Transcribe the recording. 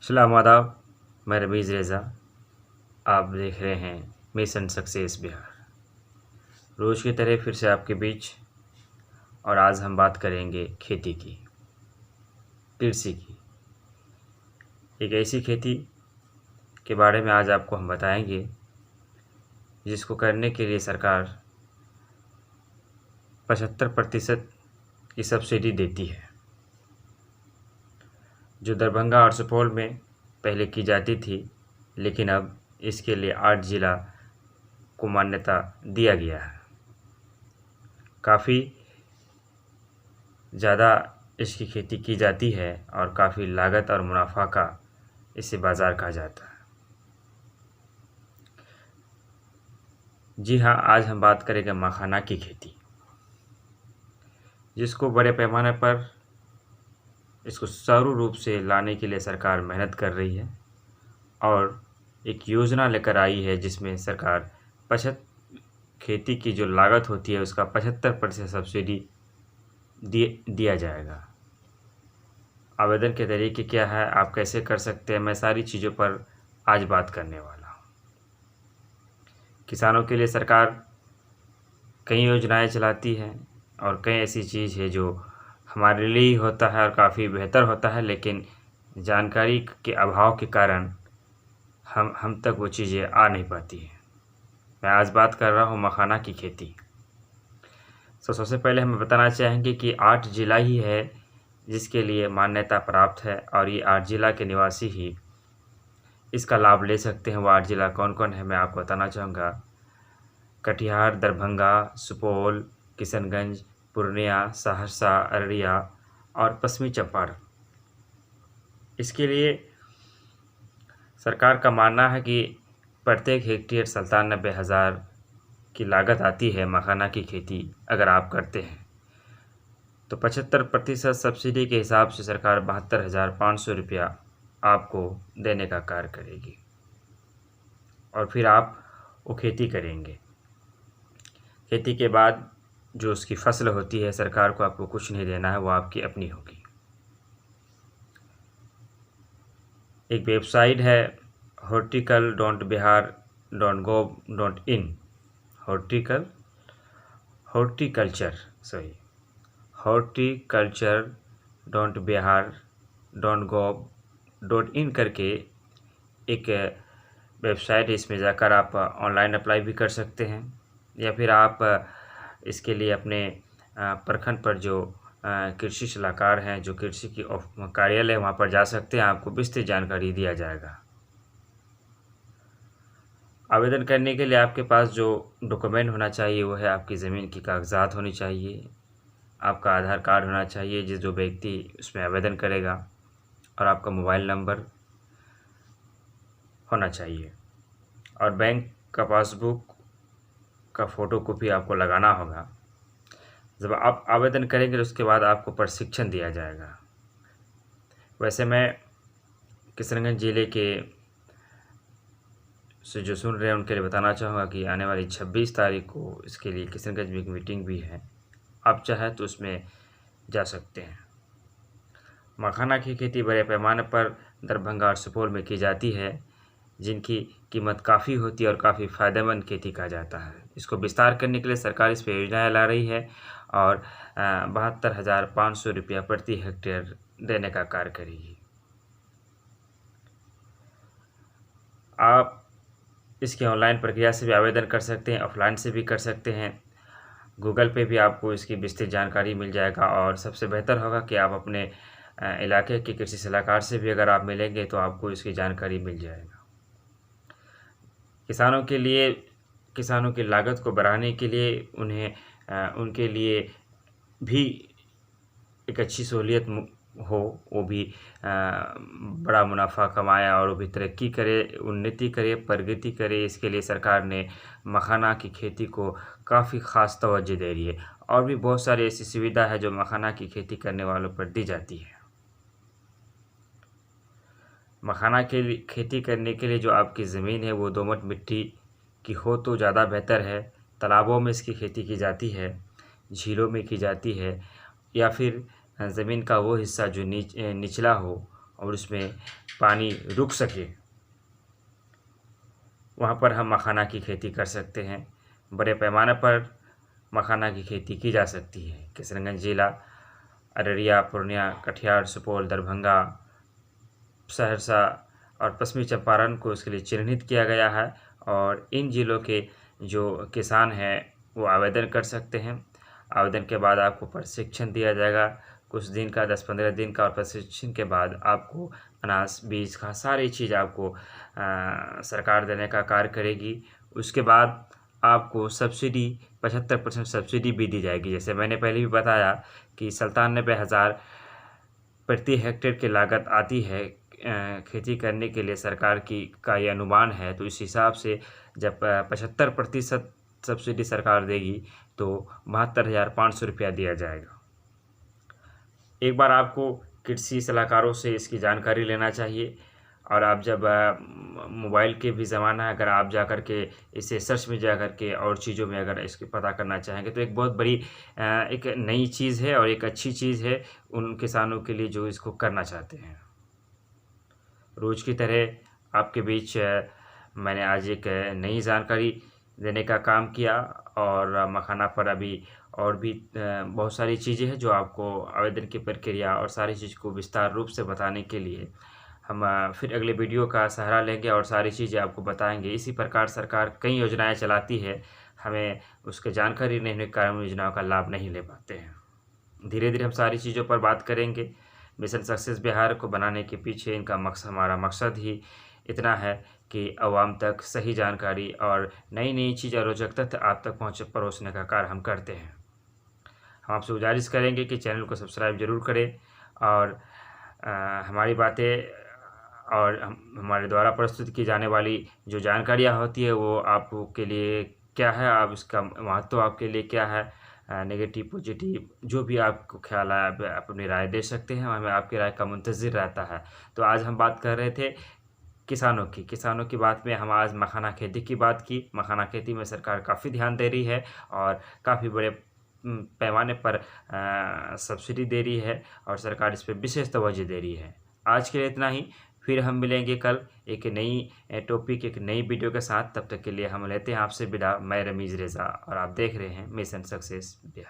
सलाम आदाब। मैं रमीज़ रेज़ा। आप देख रहे हैं मिशन सक्सेस बिहार। रोज़ की तरह फिर से आपके बीच, और आज हम बात करेंगे खेती की, कृषि की। एक ऐसी खेती के बारे में आज आपको हम बताएंगे जिसको करने के लिए सरकार 75% की सब्सिडी देती है, जो दरभंगा और सुपौल में पहले की जाती थी, लेकिन अब इसके लिए 8 जिला को मान्यता दिया गया है। काफ़ी ज़्यादा इसकी खेती की जाती है और काफ़ी लागत और मुनाफा का इसे बाज़ार कहा जाता है। जी हाँ, आज हम बात करेंगे मखाना की खेती, जिसको बड़े पैमाने पर इसको सुचारू रूप से लाने के लिए सरकार मेहनत कर रही है और एक योजना लेकर आई है जिसमें सरकार खेती की जो लागत होती है उसका 75% सब्सिडी दिया जाएगा। आवेदन के तरीके क्या है, आप कैसे कर सकते हैं, मैं सारी चीज़ों पर आज बात करने वाला हूँ। किसानों के लिए सरकार कई योजनाएं चलाती है और कई ऐसी चीज़ है जो हमारे लिए ही होता है और काफ़ी बेहतर होता है, लेकिन जानकारी के अभाव के कारण हम तक वो चीज़ें आ नहीं पाती हैं। मैं आज बात कर रहा हूँ मखाना की खेती। सबसे पहले हम बताना चाहेंगे कि 8 जिला ही है जिसके लिए मान्यता प्राप्त है और ये 8 जिला के निवासी ही इसका लाभ ले सकते हैं। वो 8 जिला कौन कौन है मैं आपको बताना चाहूँगा। कटिहार, दरभंगा, सुपौल, किशनगंज, पूर्णिया, सहरसा, अररिया और पश्चिमी चंपारण। इसके लिए सरकार का मानना है कि प्रत्येक हेक्टेयर 97,000 की लागत आती है मखाना की खेती अगर आप करते हैं तो 75% सब्सिडी के हिसाब से सरकार 72,500 रुपया आपको देने का कार्य करेगी और फिर आप वो खेती करेंगे। खेती के बाद जो उसकी फसल होती है, सरकार को आपको कुछ नहीं देना है, वो आपकी अपनी होगी। एक वेबसाइट है horticulture.bihar.gov.in horticulture.bihar.gov.in करके एक वेबसाइट है। इसमें जाकर आप ऑनलाइन अप्लाई भी कर सकते हैं या फिर आप इसके लिए अपने प्रखंड पर जो कृषि सलाहकार हैं, जो कृषि की कार्यालय है, वहाँ पर जा सकते हैं। आपको विस्तृत जानकारी दिया जाएगा। आवेदन करने के लिए आपके पास जो डॉक्यूमेंट होना चाहिए वो है आपकी ज़मीन की कागजात होनी चाहिए, आपका आधार कार्ड होना चाहिए जो व्यक्ति उसमें आवेदन करेगा, और आपका मोबाइल नंबर होना चाहिए, और बैंक का पासबुक का फ़ोटोकॉपी आपको लगाना होगा। जब आप आवेदन करेंगे उसके बाद आपको प्रशिक्षण दिया जाएगा। वैसे मैं किशनगंज ज़िले के से जो सुन रहे हैं उनके लिए बताना चाहूँगा कि आने वाली 26 तारीख को इसके लिए किशनगंज में एक मीटिंग भी है। आप चाहें तो उसमें जा सकते हैं। मखाना की खेती बड़े पैमाने पर दरभंगा और सुपौल में की जाती है, जिनकी कीमत काफ़ी होती है और काफ़ी फ़ायदेमंद खेती कहा जाता है। इसको विस्तार करने के लिए सरकार इस पर योजनाएँ ला रही है और 72,500 रुपया प्रति हेक्टेयर देने का कार्य करेगी। आप इसकी ऑनलाइन प्रक्रिया से भी आवेदन कर सकते हैं, ऑफलाइन से भी कर सकते हैं। गूगल पे भी आपको इसकी विस्तृत जानकारी मिल जाएगा, और सबसे बेहतर होगा कि आप अपने इलाके के कृषि सलाहकार से भी अगर आप मिलेंगे तो आपको इसकी जानकारी मिल जाएगा। किसानों की लागत को बढ़ाने के लिए उनके लिए भी एक अच्छी सहूलियत हो, वो भी बड़ा मुनाफा कमाए और वो भी तरक्की करे, उन्नति करे, प्रगति करे। इसके लिए सरकार ने मखाना की खेती को काफ़ी ख़ास तवज्जो दे रही है, और भी बहुत सारी ऐसी सुविधा है जो मखाना की खेती करने वालों पर दी जाती है। मखाना के लिए खेती करने के लिए जो आपकी ज़मीन है वो दोमट मिट्टी की हो तो ज़्यादा बेहतर है। तालाबों में इसकी खेती की जाती है, झीलों में की जाती है, या फिर ज़मीन का वो हिस्सा जो निचला हो और उसमें पानी रुक सके वहाँ पर हम मखाना की खेती कर सकते हैं। बड़े पैमाने पर मखाना की खेती की जा सकती है। किशनगंज जिला, अररिया, पूर्णिया, कटिहार, सुपौल, दरभंगा, सहरसा और पश्चिमी चंपारण को इसके लिए चिन्हित किया गया है और इन जिलों के जो किसान हैं वो आवेदन कर सकते हैं। आवेदन के बाद आपको प्रशिक्षण दिया जाएगा कुछ दिन का, 10-15 दिन का, और प्रशिक्षण के बाद आपको अनाज, बीज, खाद सारी चीज़ आपको सरकार देने का कार्य करेगी। उसके बाद आपको सब्सिडी 75% सब्सिडी भी दी जाएगी। जैसे मैंने पहले भी बताया कि 97,000 प्रति हेक्टेयर की लागत आती है खेती करने के लिए सरकार का ये अनुमान है। तो इस हिसाब से जब 75% सब्सिडी सरकार देगी तो 72,500 रुपया दिया जाएगा। एक बार आपको कृषि सलाहकारों से इसकी जानकारी लेना चाहिए और आप जब मोबाइल के भी ज़माना है, अगर आप जा कर के इसे सर्च में जा कर के और चीज़ों में अगर इसके पता करना चाहेंगे तो एक बहुत बड़ी एक नई चीज़ है और एक अच्छी चीज़ है उन किसानों के लिए जो इसको करना चाहते हैं। रोज़ की तरह आपके बीच मैंने आज एक नई जानकारी देने का काम किया और मखाना पर अभी और भी बहुत सारी चीज़ें हैं जो आपको आवेदन की प्रक्रिया और सारी चीज़ को विस्तार रूप से बताने के लिए हम फिर अगले वीडियो का सहारा लेंगे और सारी चीज़ें आपको बताएंगे। इसी प्रकार सरकार कई योजनाएं चलाती है, हमें उसकी जानकारी नहीं होने के कारण योजनाओं का लाभ नहीं ले पाते हैं। धीरे धीरे हम सारी चीज़ों पर बात करेंगे। मिशन सक्सेस बिहार को बनाने के पीछे हमारा मकसद ही इतना है कि आवाम तक सही जानकारी और नई नई चीज़ और रोचक तथ्य आप तक परोसने का कार्य हम करते हैं। हम आपसे गुजारिश करेंगे कि चैनल को सब्सक्राइब जरूर करें और हमारी बातें और हमारे द्वारा प्रस्तुत की जाने वाली जो जानकारियाँ होती है वो आपके लिए क्या है, आप इसका महत्व आपके लिए क्या है, नेगेटिव पॉजिटिव जो भी आपको ख्याल आए आप अपनी राय दे सकते हैं। हमें आपकी राय का मुंतज़िर रहता है। तो आज हम बात कर रहे थे किसानों की बात में हम आज मखाना खेती की बात की। मखाना खेती में सरकार काफ़ी ध्यान दे रही है और काफ़ी बड़े पैमाने पर सब्सिडी दे रही है और सरकार इस पर विशेष तवज्जो दे रही है। आज के लिए इतना ही, फिर हम मिलेंगे कल एक नई टॉपिक, एक नई वीडियो के साथ। तब तक के लिए हम लेते हैं आपसे विदा। मैं रमीज़ रेज़ा और आप देख रहे हैं मिशन सक्सेस बिहार।